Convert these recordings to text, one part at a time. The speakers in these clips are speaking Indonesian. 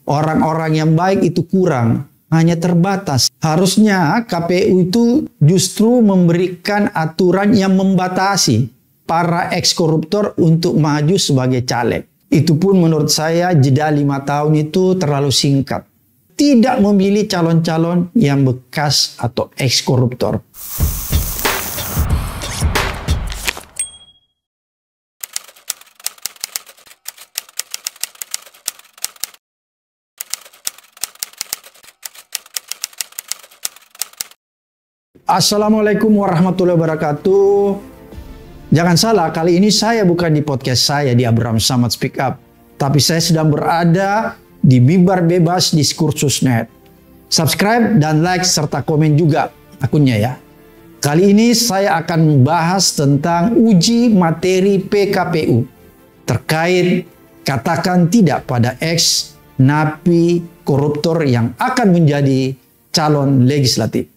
orang-orang yang baik itu kurang, hanya terbatas. Harusnya KPU itu justru memberikan aturan yang membatasi para ex-koruptor untuk maju sebagai caleg. Itu pun menurut saya jeda 5 tahun itu terlalu singkat. Tidak memilih calon-calon yang bekas atau ex-koruptor. Assalamualaikum warahmatullahi wabarakatuh. Jangan salah, kali ini saya bukan di podcast saya di Abraham Samad Speak Up, tapi saya sedang berada di Mimbar Bebas Diskursus.net. Subscribe dan like serta komen juga akunnya ya. Kali ini saya akan membahas tentang uji materi PKPU terkait katakan tidak pada ex napi koruptor yang akan menjadi calon legislatif.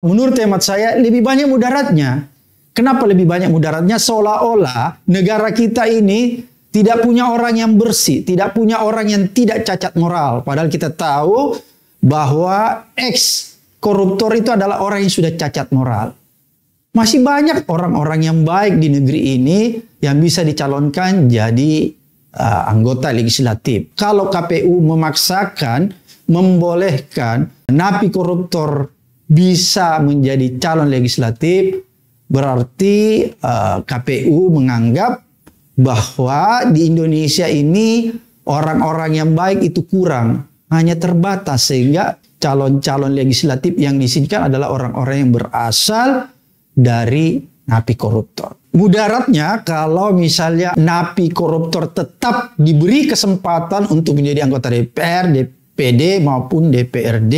Menurut hemat saya lebih banyak mudaratnya. Kenapa lebih banyak mudaratnya? Seolah-olah negara kita ini tidak punya orang yang bersih, tidak punya orang yang tidak cacat moral. Padahal kita tahu bahwa ex koruptor itu adalah orang yang sudah cacat moral. Masih banyak orang-orang yang baik di negeri ini yang bisa dicalonkan jadi anggota legislatif. Kalau KPU memaksakan, membolehkan napi koruptor bisa menjadi calon legislatif, berarti KPU menganggap bahwa di Indonesia ini orang-orang yang baik itu kurang, hanya terbatas, sehingga calon-calon legislatif yang diizinkan adalah orang-orang yang berasal dari napi koruptor. Mudaratnya kalau misalnya napi koruptor tetap diberi kesempatan untuk menjadi anggota DPR, DPD maupun DPRD,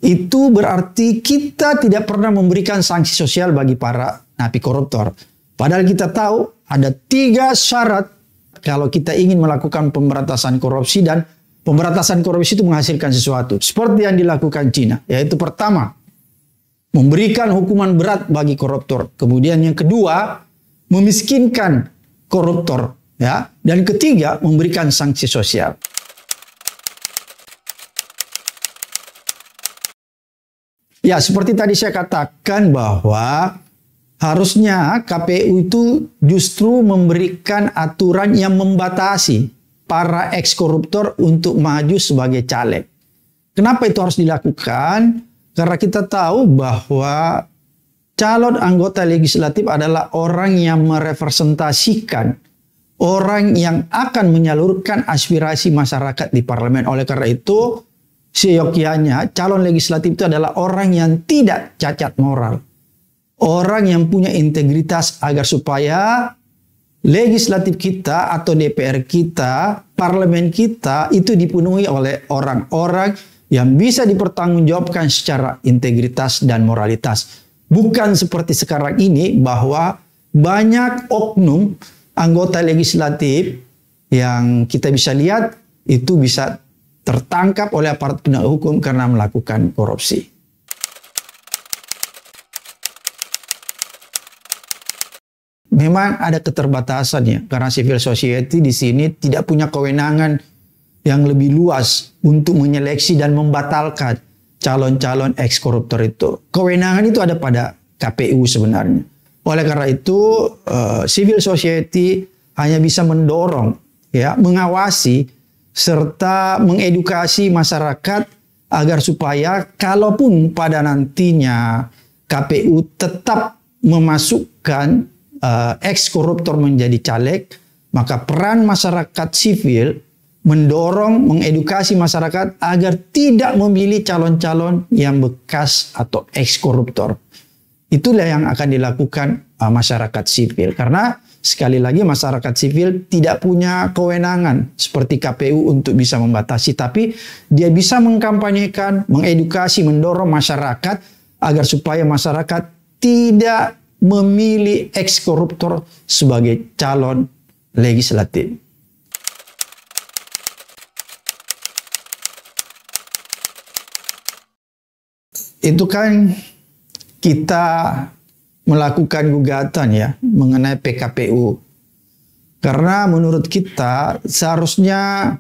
itu berarti kita tidak pernah memberikan sanksi sosial bagi para napi koruptor. Padahal kita tahu ada 3 syarat kalau kita ingin melakukan pemberantasan korupsi, dan pemberantasan korupsi itu menghasilkan sesuatu. Seperti yang dilakukan Cina, yaitu pertama, memberikan hukuman berat bagi koruptor. Kemudian yang kedua, memiskinkan koruptor. Ya. Dan ketiga, memberikan sanksi sosial. Ya, seperti tadi saya katakan bahwa harusnya KPU itu justru memberikan aturan yang membatasi para ex-koruptor untuk maju sebagai caleg. Kenapa itu harus dilakukan? Karena kita tahu bahwa calon anggota legislatif adalah orang yang merepresentasikan, orang yang akan menyalurkan aspirasi masyarakat di parlemen. Oleh karena itu, seyogyanya calon legislatif itu adalah orang yang tidak cacat moral. Orang yang punya integritas agar supaya legislatif kita atau DPR kita, parlemen kita itu dipenuhi oleh orang-orang yang bisa dipertanggungjawabkan secara integritas dan moralitas. Bukan seperti sekarang ini bahwa banyak oknum anggota legislatif yang kita bisa lihat itu bisa tertangkap oleh aparat penegak hukum karena melakukan korupsi. Memang ada keterbatasannya karena civil society di sini tidak punya kewenangan yang lebih luas untuk menyeleksi dan membatalkan calon-calon ex-koruptor itu. Kewenangan itu ada pada KPU sebenarnya. Oleh karena itu, civil society hanya bisa mendorong, ya, mengawasi serta mengedukasi masyarakat agar supaya kalaupun pada nantinya KPU tetap memasukkan ex-koruptor menjadi caleg, maka peran masyarakat sipil mendorong, mengedukasi masyarakat agar tidak memilih calon-calon yang bekas atau ex-koruptor. Itulah yang akan dilakukan masyarakat sipil. Karena sekali lagi masyarakat sipil tidak punya kewenangan seperti KPU untuk bisa membatasi. Tapi dia bisa mengkampanyekan, mengedukasi, mendorong masyarakat agar supaya masyarakat tidak memilih ex-koruptor sebagai calon legislatif. Itu kan kita melakukan gugatan ya mengenai PKPU. Karena menurut kita seharusnya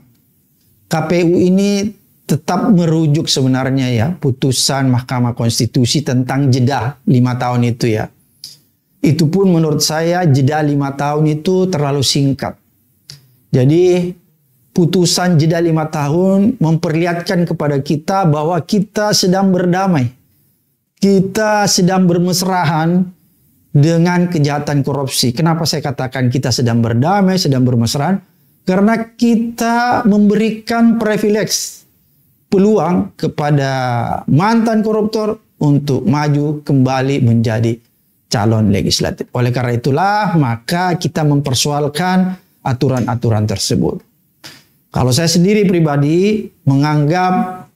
KPU ini tetap merujuk sebenarnya ya putusan Mahkamah Konstitusi tentang jeda 5 tahun itu ya. Itu pun menurut saya jeda 5 tahun itu terlalu singkat. Jadi putusan jeda 5 tahun memperlihatkan kepada kita bahwa kita sedang berdamai. Kita sedang bermesrahan dengan kejahatan korupsi. Kenapa saya katakan kita sedang berdamai, sedang bermesraan? Karena kita memberikan privilege, peluang kepada mantan koruptor untuk maju kembali menjadi calon legislatif. Oleh karena itulah maka kita mempersoalkan aturan-aturan tersebut. Kalau saya sendiri pribadi menganggap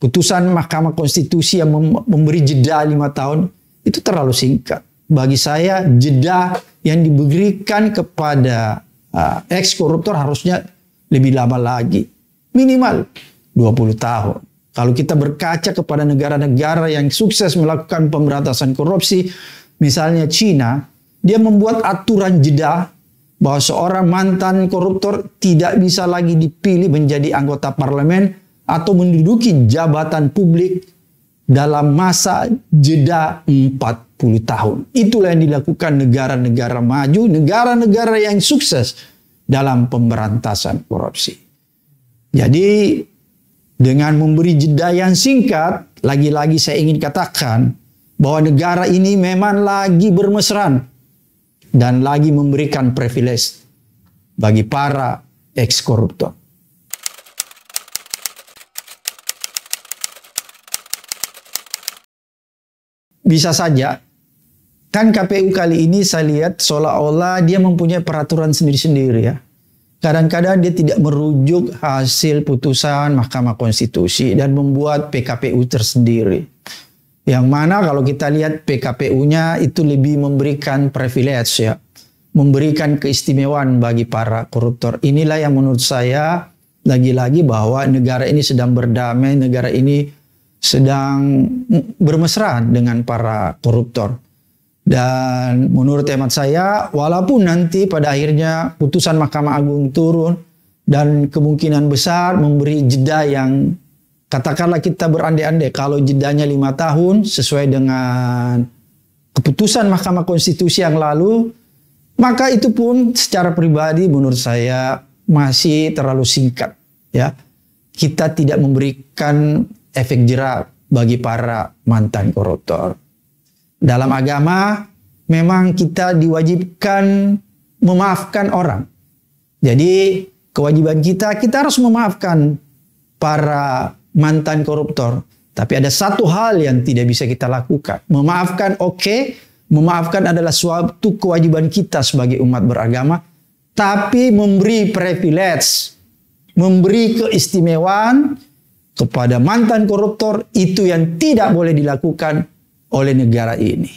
putusan Mahkamah Konstitusi yang memberi jeda 5 tahun itu terlalu singkat. Bagi saya jeda yang diberikan kepada ex-koruptor harusnya lebih lama lagi. Minimal 20 tahun. Kalau kita berkaca kepada negara-negara yang sukses melakukan pemberantasan korupsi, misalnya Cina, dia membuat aturan jeda bahwa seorang mantan koruptor tidak bisa lagi dipilih menjadi anggota parlemen atau menduduki jabatan publik dalam masa jeda 40 tahun. Itulah yang dilakukan negara-negara maju, negara-negara yang sukses dalam pemberantasan korupsi. Jadi dengan memberi jeda yang singkat, lagi-lagi saya ingin katakan bahwa negara ini memang lagi bermesraan dan lagi memberikan privilege bagi para ex-koruptor. Bisa saja, kan KPU kali ini saya lihat seolah-olah dia mempunyai peraturan sendiri-sendiri ya. Kadang-kadang dia tidak merujuk hasil putusan Mahkamah Konstitusi dan membuat PKPU tersendiri. Yang mana kalau kita lihat PKPU-nya itu lebih memberikan privilege ya. Memberikan keistimewaan bagi para koruptor. Inilah yang menurut saya lagi-lagi bahwa negara ini sedang berdamai, negara ini sedang bermesraan dengan para koruptor. Dan menurut hemat saya, walaupun nanti pada akhirnya putusan Mahkamah Agung turun dan kemungkinan besar memberi jeda yang katakanlah kita berandai-andai kalau jedanya 5 tahun sesuai dengan keputusan Mahkamah Konstitusi yang lalu, maka itu pun secara pribadi menurut saya masih terlalu singkat ya. Kita tidak memberikan efek jera bagi para mantan koruptor. Dalam agama memang kita diwajibkan memaafkan orang. Jadi kewajiban kita harus memaafkan para mantan koruptor. Tapi ada satu hal yang tidak bisa kita lakukan. Memaafkan oke, memaafkan adalah suatu kewajiban kita sebagai umat beragama. Tapi memberi privilege, memberi keistimewaan kepada mantan koruptor itu yang tidak boleh dilakukan oleh negara ini.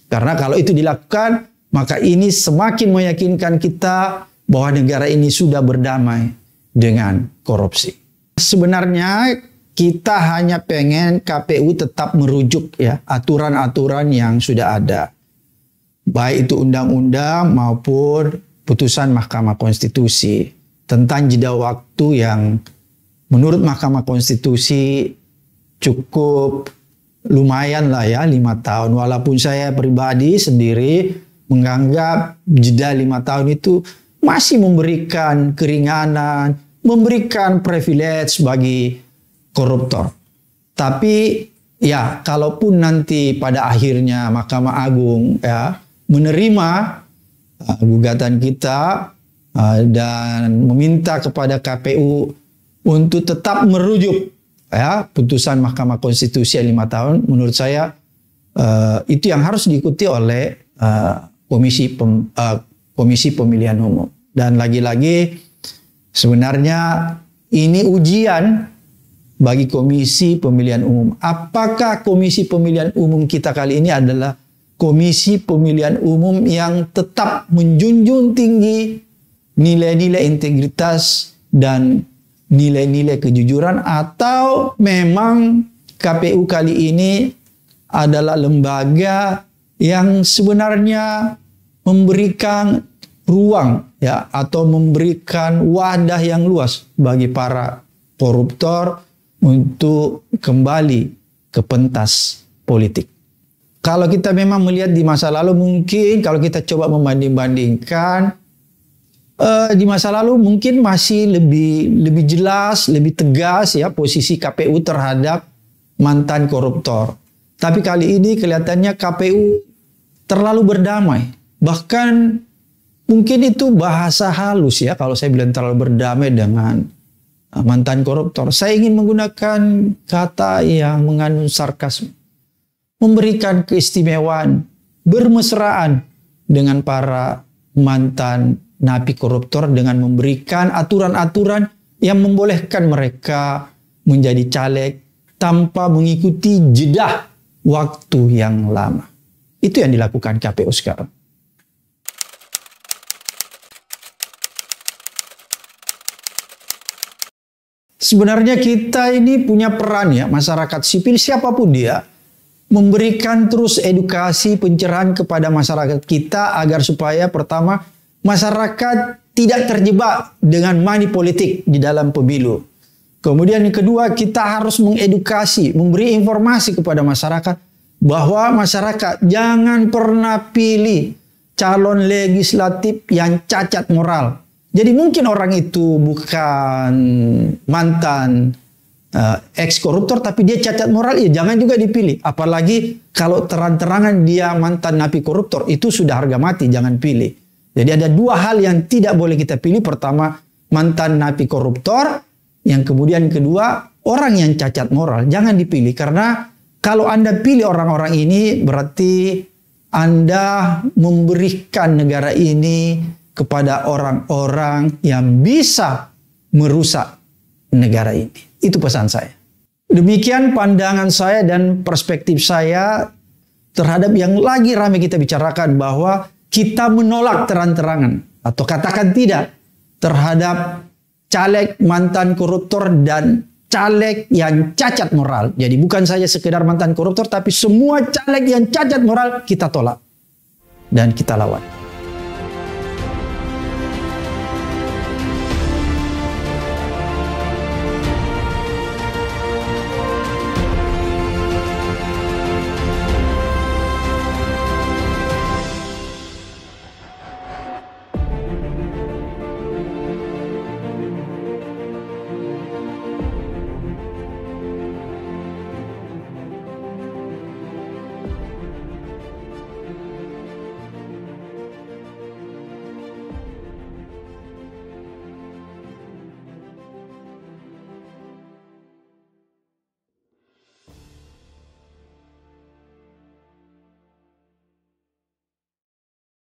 Karena kalau itu dilakukan, maka ini semakin meyakinkan kita bahwa negara ini sudah berdamai dengan korupsi. Sebenarnya kita hanya pengen KPU tetap merujuk ya aturan-aturan yang sudah ada. Baik itu undang-undang maupun putusan Mahkamah Konstitusi tentang jeda waktu yang menurut Mahkamah Konstitusi cukup lumayan lah ya 5 tahun. Walaupun saya pribadi sendiri menganggap jeda 5 tahun itu masih memberikan keringanan, memberikan privilege bagi koruptor. Tapi ya kalaupun nanti pada akhirnya Mahkamah Agung ya menerima gugatan kita dan meminta kepada KPU untuk tetap merujuk ya putusan Mahkamah Konstitusi 5 tahun, menurut saya itu yang harus diikuti oleh Komisi Pemilihan Umum. Dan lagi-lagi sebenarnya ini ujian bagi Komisi Pemilihan Umum. Apakah Komisi Pemilihan Umum kita kali ini adalah Komisi Pemilihan Umum yang tetap menjunjung tinggi nilai-nilai integritas dan nilai-nilai kejujuran, atau memang KPU kali ini adalah lembaga yang sebenarnya memberikan ruang ya atau memberikan wadah yang luas bagi para koruptor untuk kembali ke pentas politik. Kalau kita memang melihat di masa lalu, mungkin kalau kita coba membanding-bandingkan di masa lalu mungkin masih lebih jelas, lebih tegas ya posisi KPU terhadap mantan koruptor. Tapi kali ini kelihatannya KPU terlalu berdamai. Bahkan mungkin itu bahasa halus ya kalau saya bilang terlalu berdamai dengan mantan koruptor. Saya ingin menggunakan kata yang mengandung sarkasme. Memberikan keistimewaan, bermesraan dengan para mantan napi koruptor dengan memberikan aturan-aturan yang membolehkan mereka menjadi caleg tanpa mengikuti jeda waktu yang lama. Itu yang dilakukan KPU sekarang. Sebenarnya kita ini punya peran ya, masyarakat sipil siapapun dia, memberikan terus edukasi pencerahan kepada masyarakat kita agar supaya pertama masyarakat tidak terjebak dengan money politik di dalam pemilu. Kemudian yang kedua kita harus mengedukasi, memberi informasi kepada masyarakat bahwa masyarakat jangan pernah pilih calon legislatif yang cacat moral. Jadi mungkin orang itu bukan mantan ex-koruptor tapi dia cacat moral, ya jangan juga dipilih. Apalagi kalau terang-terangan dia mantan napi koruptor, itu sudah harga mati, jangan pilih. Jadi ada dua hal yang tidak boleh kita pilih. Pertama, mantan napi koruptor. Yang kemudian kedua, orang yang cacat moral. Jangan dipilih, karena kalau Anda pilih orang-orang ini, berarti Anda memberikan negara ini kepada orang-orang yang bisa merusak negara ini. Itu pesan saya. Demikian pandangan saya dan perspektif saya terhadap yang lagi ramai kita bicarakan, bahwa kita menolak terang-terangan atau katakan tidak terhadap caleg mantan koruptor dan caleg yang cacat moral. Jadi bukan saja sekedar mantan koruptor, tapi semua caleg yang cacat moral kita tolak dan kita lawan.